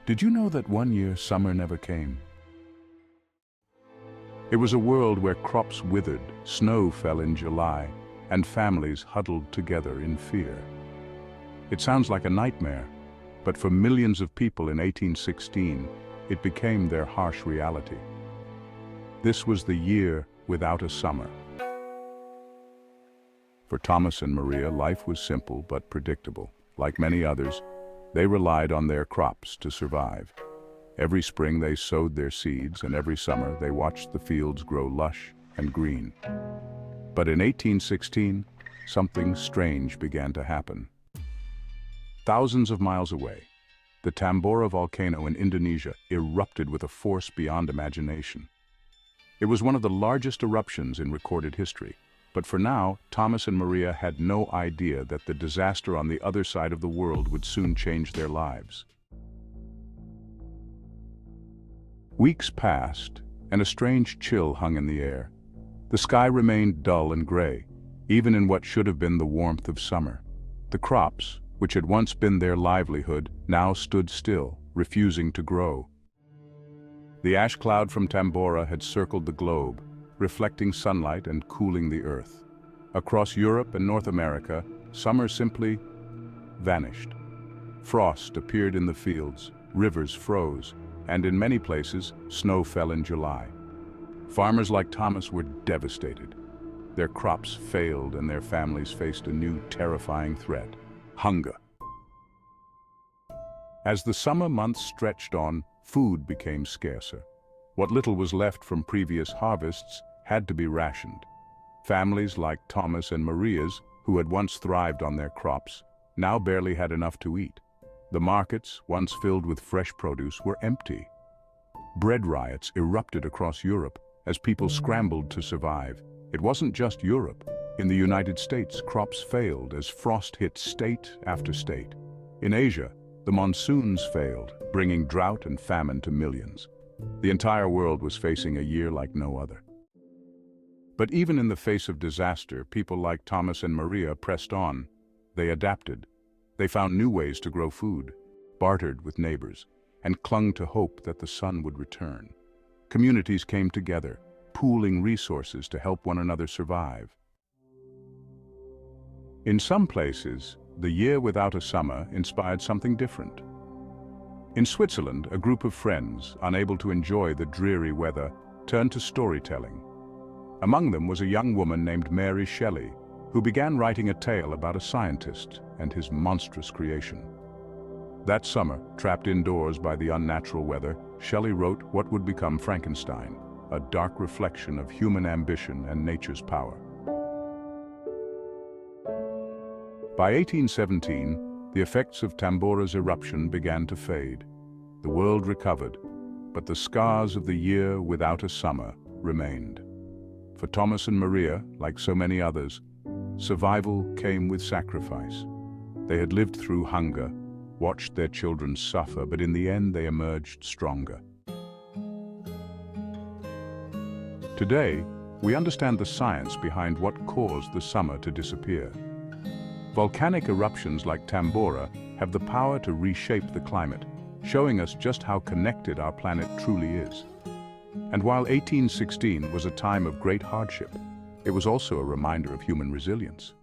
Did you know that one year summer never came? It was a world where crops withered, snow fell in July, and families huddled together in fear. It sounds like a nightmare, but for millions of people in 1816, it became their harsh reality. This was the year without a summer. For Thomas and Maria, life was simple but predictable. Like many others, they relied on their crops to survive. Every spring they sowed their seeds, and every summer they watched the fields grow lush and green. But in 1816, something strange began to happen. Thousands of miles away, the Tambora volcano in Indonesia erupted with a force beyond imagination. It was one of the largest eruptions in recorded history. But for now, Thomas and Maria had no idea that the disaster on the other side of the world would soon change their lives. Weeks passed, and a strange chill hung in the air. The sky remained dull and gray, even in what should have been the warmth of summer. The crops, which had once been their livelihood, now stood still, refusing to grow. The ash cloud from Tambora had circled the globe, reflecting sunlight and cooling the earth. Across Europe and North America, summer simply vanished. Frost appeared in the fields, rivers froze, and in many places, snow fell in July. Farmers like Thomas were devastated. Their crops failed and their families faced a new terrifying threat: hunger. As the summer months stretched on, food became scarcer. What little was left from previous harvests had to be rationed. Families like Thomas and Maria's, who had once thrived on their crops, now barely had enough to eat. The markets, once filled with fresh produce, were empty. Bread riots erupted across Europe as people scrambled to survive. It wasn't just Europe. In the United States, crops failed as frost hit state after state. In Asia, the monsoons failed, bringing drought and famine to millions. The entire world was facing a year like no other. But even in the face of disaster, people like Thomas and Maria pressed on. They adapted. They found new ways to grow food, bartered with neighbors, and clung to hope that the sun would return. Communities came together, pooling resources to help one another survive. In some places, the year without a summer inspired something different. In Switzerland, a group of friends, unable to enjoy the dreary weather, turned to storytelling. Among them was a young woman named Mary Shelley, who began writing a tale about a scientist and his monstrous creation. That summer, trapped indoors by the unnatural weather, Shelley wrote what would become Frankenstein, a dark reflection of human ambition and nature's power. By 1817, the effects of Tambora's eruption began to fade. The world recovered, but the scars of the year without a summer remained. For Thomas and Maria, like so many others, survival came with sacrifice. They had lived through hunger, watched their children suffer, but in the end they emerged stronger. Today, we understand the science behind what caused the summer to disappear. Volcanic eruptions like Tambora have the power to reshape the climate, showing us just how connected our planet truly is. And while 1816 was a time of great hardship, it was also a reminder of human resilience.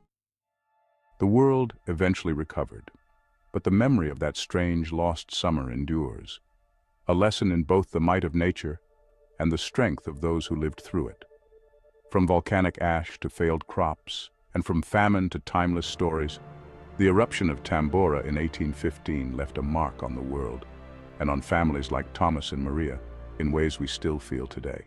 The world eventually recovered, but the memory of that strange lost summer endures, a lesson in both the might of nature and the strength of those who lived through it. From volcanic ash to failed crops, and from famine to timeless stories, the eruption of Tambora in 1815 left a mark on the world, and on families like Thomas and Maria, in ways we still feel today.